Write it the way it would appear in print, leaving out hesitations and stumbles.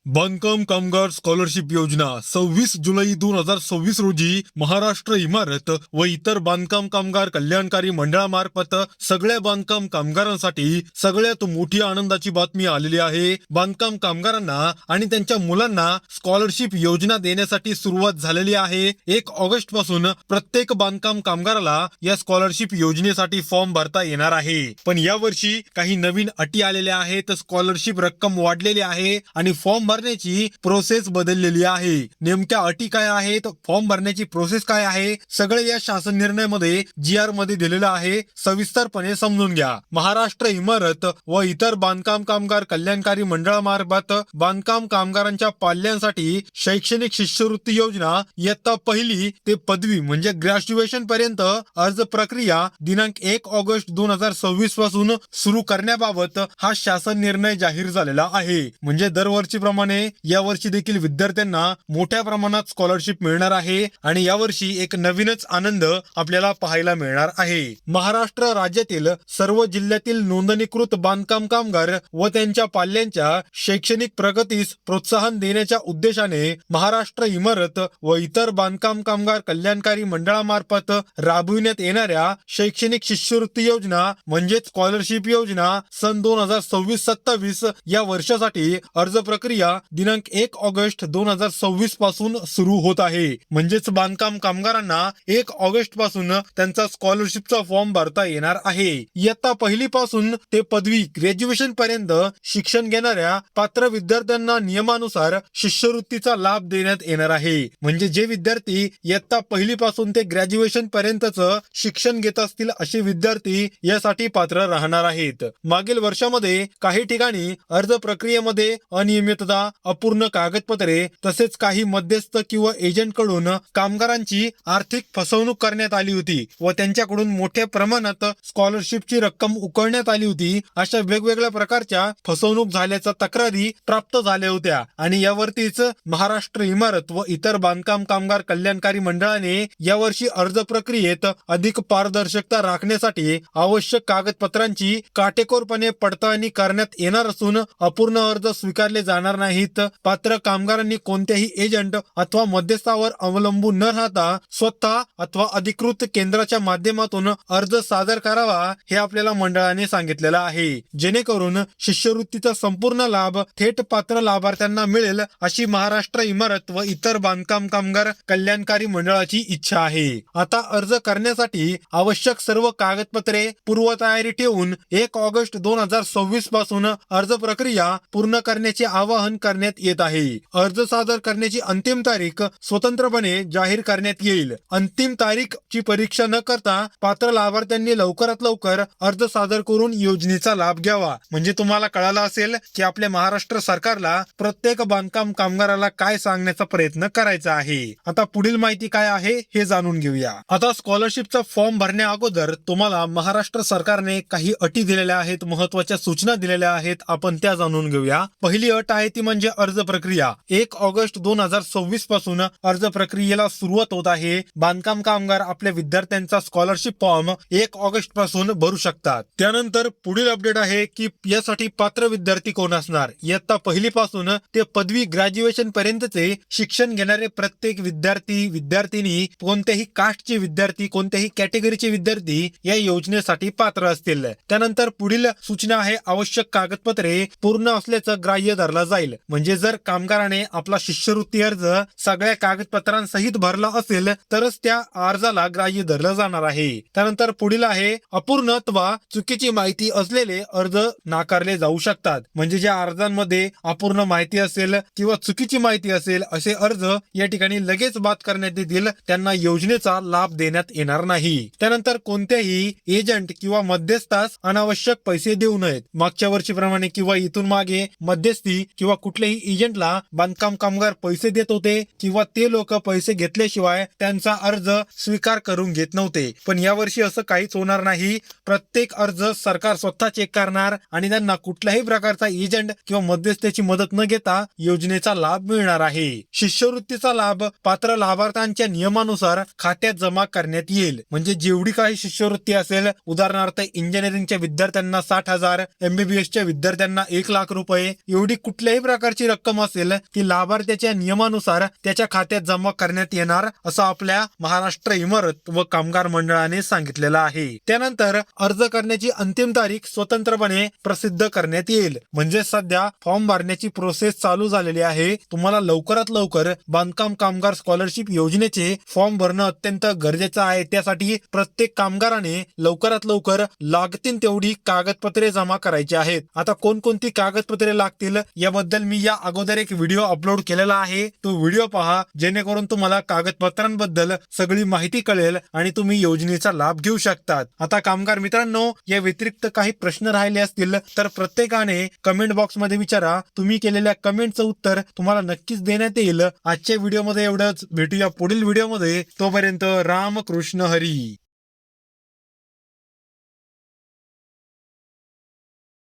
बांधकाम कामगार स्कॉलरशिप योजना 26 जुलै 2026 रोजी महाराष्ट्र इमारत व इतर बांधकाम कामगार कल्याणकारी मंडळामार्फत सगळ्या बांधकाम कामगारांसाठी सगळ्यात मोठी आनंदाची बातमी आलेली आहे. बांधकाम कामगारांना आणि त्यांच्या मुलांना स्कॉलरशिप योजना देण्यासाठी सुरुवात झालेली आहे. 1 ऑगस्ट पासून प्रत्येक बांधकाम कामगाराला या स्कॉलरशिप योजनेसाठी फॉर्म भरता येणार आहे. पण यावर्षी काही नवीन अटी आलेल्या आहेत. स्कॉलरशिप रक्कम वाढलेली आहे आणि फॉर्म भरण्याची प्रोसेस बदललेली आहे. नेमक्या अटी काय आहेत, फॉर्म भरण्याची प्रोसेस काय आहे, सगळे या शासन निर्णयामध्ये GR मध्ये दिलेलं आहे. सविस्तरपणे समजून घ्या. महाराष्ट्र इमारत व इतर बांधकाम कामगार कल्याणकारी मंडळामार्फत बांधकाम कामगारांच्या पाल्यांसाठी शैक्षणिक शिष्यवृत्ती योजना इयत्ता पहिली ते पदवी म्हणजे ग्रॅज्युएशन पर्यंत अर्ज प्रक्रिया दिनांक 1 ऑगस्ट 2026 पासून सुरू करण्याबाबत हा शासन निर्णय जाहीर झालेला आहे. म्हणजे दरवर्षी प्रमाणे यावर्षी देखील विद्यार्थ्यांना मोठ्या प्रमाणात स्कॉलरशिप मिळणार आहे आणि यावर्षी एक नवीनच आनंद आपल्याला पाहायला मिळणार आहे. महाराष्ट्र राज्यातील सर्व जिल्ह्यातील नोंदणीकृत बांधकाम कामगार व त्यांच्या पाल्यांच्या शैक्षणिक प्रगतीस प्रोत्साहन देण्याच्या उद्देशाने महाराष्ट्र इमारत व इतर बांधकाम कामगार कल्याणकारी मंडळामार्फत राबविण्यात येणाऱ्या शैक्षणिक शिष्यवृत्ती योजना म्हणजेच स्कॉलरशिप योजना सन 2026-27 या वर्षासाठी अर्ज प्रक्रिया दिनांक 1 ऑगस्ट 2026 पासून सुरू होत आहे. म्हणजेच बांधकाम कामगारांना 1 ऑगस्ट पासून त्यांचा स्कॉलरशिपचा फॉर्म भरता येणार आहे. इयत्ता पहिली पासून ते पदवी ग्रॅज्युएशन पर्यंत शिक्षण घेणाऱ्या पात्र विद्यार्थ्यांना नियमानुसार शिष्यवृत्तीचा लाभ देण्यात येणार आहे. म्हणजे जे विद्यार्थी इयत्ता पहिली पासून ते ग्रॅज्युएशन पर्यंतच शिक्षण घेत असतील असे विद्यार्थी यासाठी पात्र राहणार आहेत. मागील वर्षामध्ये काही ठिकाणी अर्ज प्रक्रियेमध्ये अनियमितता, अपूर्ण कागदपत्रे तसेच काही मध्यस्थ किंवा एजंट कडून कामगारांची आर्थिक फसवणूक करण्यात आली होती व त्यांच्याकडून मोठ्या प्रमाणात स्कॉलरशिपची रक्कम उकळण्यात आली होती. अशा वेगवेगळ्या प्रकारच्या फसवणूक झाल्याच्या तक्रारी प्राप्त झाल्या होत्या आणि यावरतीच महाराष्ट्र इमारत व इतर बांधकाम कामगार कल्याणकारी मंडळाने यावर्षी अर्ज प्रक्रियेत अधिक पारदर्शकता राखण्यासाठी आवश्यक कागदपत्रांची काटेकोरपणे पडताळणी करण्यात येणार असून अपूर्ण अर्ज स्वीकारले जाणार नाहीत. पात्र कामगारांनी कोणत्याही एजंट अथवा मध्यस्थावर अवलंबून न राहता स्वतः अथवा अधिकृत केंद्राच्या माध्यमातून अर्ज सादर करावा हे आपल्याला मंडळाने सांगितलेलं आहे. जेणेकरून शिष्यवृत्तीचा संपूर्ण लाभ थेट पात्र लाभार्थ्यांना मिळेल अशी महाराष्ट्र इमारत व इतर बांधकाम कामगार कल्याणकारी मंडळाची इच्छा आहे. आता अर्ज करण्यासाठी आवश्यक सर्व कागदपत्रे पूर्वतयारी ठेवून 1 ऑगस्ट 2026 पासून अर्ज प्रक्रिया पूर्ण करण्याचे आवाहन करण्यात येत आहे. अर्ज सादर करण्याची अंतिम तारीख स्वतंत्रपणे जाहीर करण्यात येईल. अंतिम तारीखची परीक्षा न करता पात्र लाभार्थ्यांनी लवकरात लवकर अर्ज सादर करून योजनेचा लाभ घ्यावा. म्हणजे तुम्हाला कळालं असेल की आपल्या महाराष्ट्र सरकारला प्रत्येक बांधकाम कामगाराला काय सांगण्याचा प्रयत्न करायचा आहे. आता पुढील माहिती काय आहे हे जाणून घेऊया. आता स्कॉलरशिपचा फॉर्म भरण्या अगोदर तुम्हाला महाराष्ट्र सरकारने काही अटी दिलेल्या आहेत, महत्वाच्या सूचना दिलेल्या आहेत. आपण त्या जाणून घेऊया. पहिली अट आहे ती म्हणजे अर्ज प्रक्रिया. 1 ऑगस्ट 2026 पासून अर्ज प्रक्रियेला सुरुवात होत आहे. बांधकाम कामगार आपल्या विद्यार्थ्यांचा स्कॉलरशिप फॉर्म 1 ऑगस्ट पासून भरू शकतात. त्यानंतर पुढील अपडेट आहे की यासाठी पात्र विद्यार्थी कोण असणार. इयत्ता पहिली पासून ते पदवी ग्रॅज्युएशन पर्यंतचे शिक्षण घेणारे प्रत्येक विद्यार्थी-विद्यार्थिनी कोणत्याही कास्टचे विद्यार्थी, कोणत्याही कॅटेगरीचे विद्यार्थी या योजनेसाठी पात्र असतील. त्यानंतर पुढील सूचना आहे आवश्यक कागदपत्रे पूर्ण असल्याचं ग्राह्य धरलं जाईल. म्हणजे जर कामगाराने आपला शिष्यवृत्ती अर्ज सगळ्या कागदपत्रांसहित भरला असेल तरच त्या अर्जाला ग्राह्य धरलं जाणार आहे. त्यानंतर पुढील आहे अपूर्ण अथवा चुकीची माहिती असलेले अर्ज नाकारले जाऊ शकतात. म्हणजे ज्या अर्जांमध्ये अपूर्ण माहिती असेल किंवा चुकीची माहिती असेल असे अर्ज या ठिकाणी लगेच बाद करण्यात येतील. त्यांना योजनेचा लाभ देण्यात येणार नाही. त्यानंतर कोणत्याही एजंट किंवा मध्यस्थास अनावश्यक पैसे देऊ नयेत. मागच्या वर्षीप्रमाणे किंवा इथून मागे मध्यस्थी किंवा कुठल्याही एजंटला बांधकाम कामगार पैसे देत होते किंवा ते लोक पैसे घेतल्याशिवाय त्यांचा अर्ज स्वीकार करून घेत नव्हते. पण यावर्षी असं काहीच होणार नाही. प्रत्येक अर्ज सरकार स्वतः चेक करणार आणि त्यांना कुठल्याही प्रकारचा एजंट किंवा मध्यस्थाची मदत न घेता योजनेचा लाभ मिळणार आहे. शिष्यवृत्तीचा लाभ पात्र लाभार्थ्यांच्या नियमानुसार खात्यात जमा करण्यात येईल. म्हणजे जेवढी काही शिष्यवृत्ती असेल, उदाहरणार्थ इंजिनिअरिंगच्या विद्यार्थ्यांना 60,000, MBBS च्या विद्यार्थ्यांना 1 लाख रुपये, एवढी कुठल्याही प्रकारची रक्कम असेल ती लाभार्थ्याच्या नियमानुसार त्याच्या खात्यात जमा करण्यात येणार असं आपल्या महाराष्ट्र इमारत व कामगार मंडळाने सांगितलेलं आहे. त्यानंतर अर्ज करण्याची अंतिम तारीख स्वतंत्रपणे प्रसिद्ध करण्यात येईल. म्हणजे सध्या फॉर्म भरण्याची प्रोसेस चालू झालेली आहे. तुम्हाला लवकरात लवकर बांधकाम कामगार स्कॉलरशिप योजनेचे फॉर्म भरणं अत्यंत गरजेचं आहे. त्यासाठी प्रत्येक कामगाराने लवकरात लवकर लागतील तेवढी कागदपत्रे जमा करायची आहेत. आता कोणकोणती कागदपत्रे लागतील याबद्दल मी या अगोदर एक व्हिडिओ अपलोड केलेला आहे. तो व्हिडिओ पहा, जेणेकरून तुम्हाला कागदपत्रांबद्दल सगळी माहिती कळेल आणि तुम्ही योजनेचा लाभ घेऊ शकतात. आता कामगार मित्रांनो, या व्यतिरिक्त काही प्रश्न राहिले असतील तर प्रत्येकाने कमेंट बॉक्स मध्ये विचारा. तुम्ही केलेल्या कमेंटचं उत्तर तुम्हाला नक्कीच देण्यात येईल. आजच्या व्हिडिओमध्ये एवढंच. भेटूया पुढील व्हिडिओमध्ये. तोपर्यंत रामकृष्ण हरी.